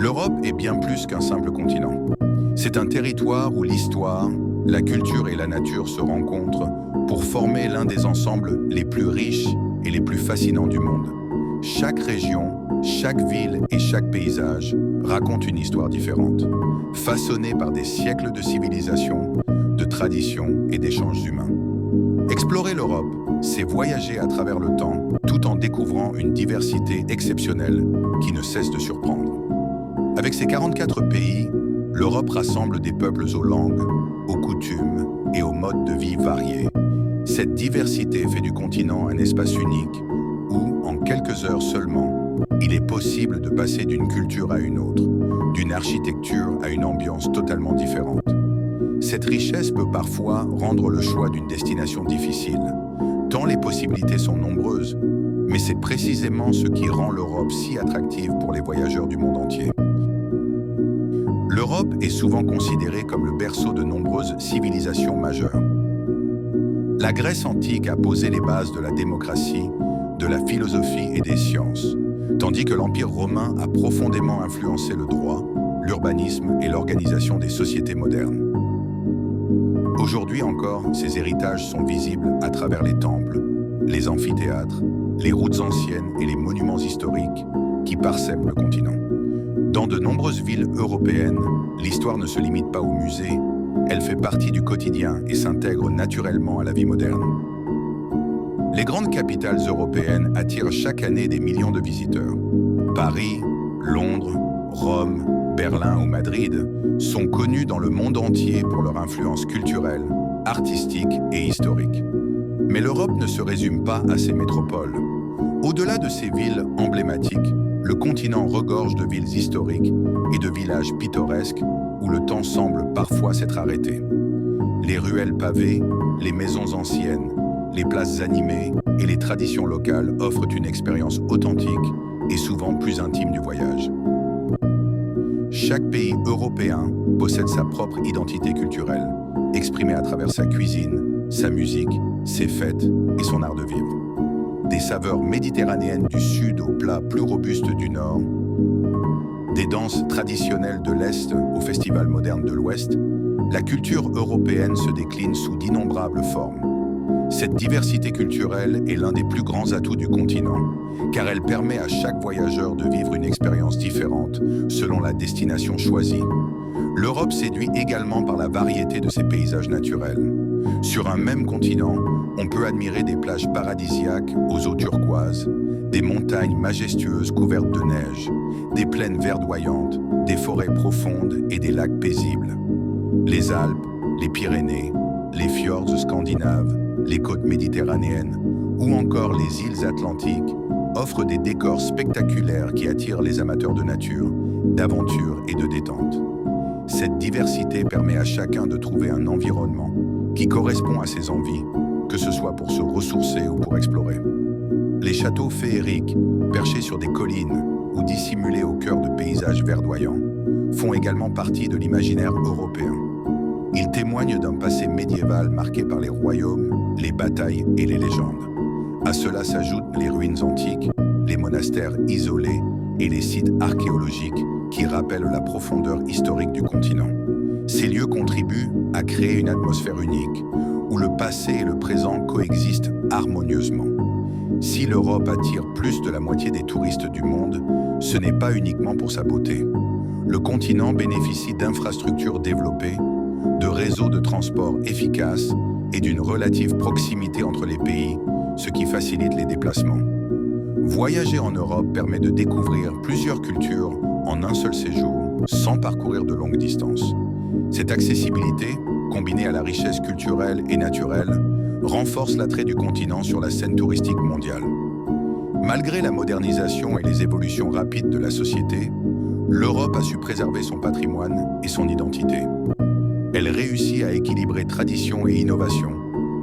L'Europe est bien plus qu'un simple continent. C'est un territoire où l'histoire, la culture et la nature se rencontrent pour former l'un des ensembles les plus riches et les plus fascinants du monde. Chaque région, chaque ville et chaque paysage raconte une histoire différente, façonnée par des siècles de civilisation, de traditions et d'échanges humains. Explorer l'Europe, c'est voyager à travers le temps tout en découvrant une diversité exceptionnelle qui ne cesse de surprendre. Avec ses 44 pays, l'Europe rassemble des peuples aux langues, aux coutumes et aux modes de vie variés. Cette diversité fait du continent un espace unique où, en quelques heures seulement, il est possible de passer d'une culture à une autre, d'une architecture à une ambiance totalement différente. Cette richesse peut parfois rendre le choix d'une destination difficile, tant les possibilités sont nombreuses, mais c'est précisément ce qui rend l'Europe si attractive pour les voyageurs du monde entier. L'Europe est souvent considérée comme le berceau de nombreuses civilisations majeures. La Grèce antique a posé les bases de la démocratie, de la philosophie et des sciences, tandis que l'Empire romain a profondément influencé le droit, l'urbanisme et l'organisation des sociétés modernes. Aujourd'hui encore, ces héritages sont visibles à travers les temples, les amphithéâtres, les routes anciennes et les monuments historiques qui parsèment le continent. Dans de nombreuses villes européennes, l'histoire ne se limite pas aux musées, elle fait partie du quotidien et s'intègre naturellement à la vie moderne. Les grandes capitales européennes attirent chaque année des millions de visiteurs. Paris, Londres, Rome, Berlin ou Madrid sont connus dans le monde entier pour leur influence culturelle, artistique et historique. Mais l'Europe ne se résume pas à ces métropoles. Au-delà de ces villes emblématiques, le continent regorge de villes historiques et de villages pittoresques où le temps semble parfois s'être arrêté. Les ruelles pavées, les maisons anciennes, les places animées et les traditions locales offrent une expérience authentique et souvent plus intime du voyage. Chaque pays européen possède sa propre identité culturelle, exprimée à travers sa cuisine, sa musique, ses fêtes et son art de vivre. Des saveurs méditerranéennes du sud aux plats plus robustes du nord, des danses traditionnelles de l'Est aux festivals modernes de l'Ouest, la culture européenne se décline sous d'innombrables formes. Cette diversité culturelle est l'un des plus grands atouts du continent, car elle permet à chaque voyageur de vivre une expérience différente selon la destination choisie. L'Europe séduit également par la variété de ses paysages naturels. Sur un même continent, on peut admirer des plages paradisiaques aux eaux turquoises, des montagnes majestueuses couvertes de neige, des plaines verdoyantes, des forêts profondes et des lacs paisibles. Les Alpes, les Pyrénées, les fjords scandinaves, les côtes méditerranéennes ou encore les îles Atlantiques offrent des décors spectaculaires qui attirent les amateurs de nature, d'aventure et de détente. Cette diversité permet à chacun de trouver un environnement qui correspond à ses envies, que ce soit pour se ressourcer ou pour explorer. Les châteaux féeriques, perchés sur des collines ou dissimulés au cœur de paysages verdoyants, font également partie de l'imaginaire européen. Ils témoignent d'un passé médiéval marqué par les royaumes, les batailles et les légendes. À cela s'ajoutent les ruines antiques, les monastères isolés et les sites archéologiques qui rappellent la profondeur historique du continent. Ces lieux contribuent à créer une atmosphère unique, où le passé et le présent coexistent harmonieusement. Si l'Europe attire plus de la moitié des touristes du monde, ce n'est pas uniquement pour sa beauté. Le continent bénéficie d'infrastructures développées, de réseaux de transport efficaces et d'une relative proximité entre les pays, ce qui facilite les déplacements. Voyager en Europe permet de découvrir plusieurs cultures en un seul séjour, sans parcourir de longues distances. Cette accessibilité, combinée à la richesse culturelle et naturelle, renforce l'attrait du continent sur la scène touristique mondiale. Malgré la modernisation et les évolutions rapides de la société, l'Europe a su préserver son patrimoine et son identité. Elle réussit à équilibrer tradition et innovation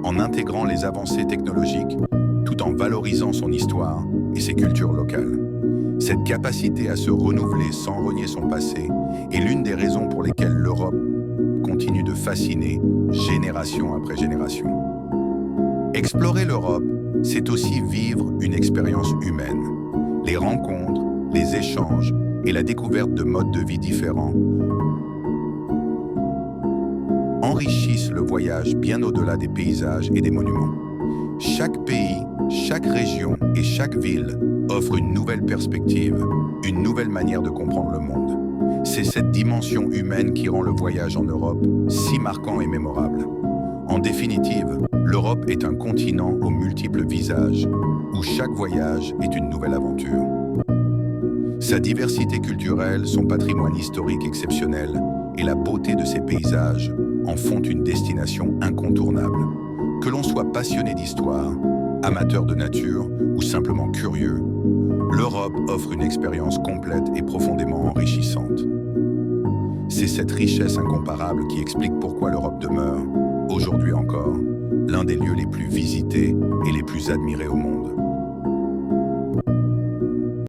en intégrant les avancées technologiques tout en valorisant son histoire et ses cultures locales. Cette capacité à se renouveler sans renier son passé est l'une des raisons pour lesquelles l'Europe continue de fasciner génération après génération. Explorer l'Europe, c'est aussi vivre une expérience humaine. Les rencontres, les échanges et la découverte de modes de vie différents enrichissent le voyage bien au-delà des paysages et des monuments. Chaque pays, chaque région et chaque ville offre une nouvelle perspective, une nouvelle manière de comprendre le monde. C'est cette dimension humaine qui rend le voyage en Europe si marquant et mémorable. En définitive, l'Europe est un continent aux multiples visages, où chaque voyage est une nouvelle aventure. Sa diversité culturelle, son patrimoine historique exceptionnel et la beauté de ses paysages en font une destination incontournable. Que l'on soit passionné d'histoire, amateur de nature ou simplement curieux, l'Europe offre une expérience complète et profondément enrichissante. C'est cette richesse incomparable qui explique pourquoi l'Europe demeure, aujourd'hui encore, l'un des lieux les plus visités et les plus admirés au monde.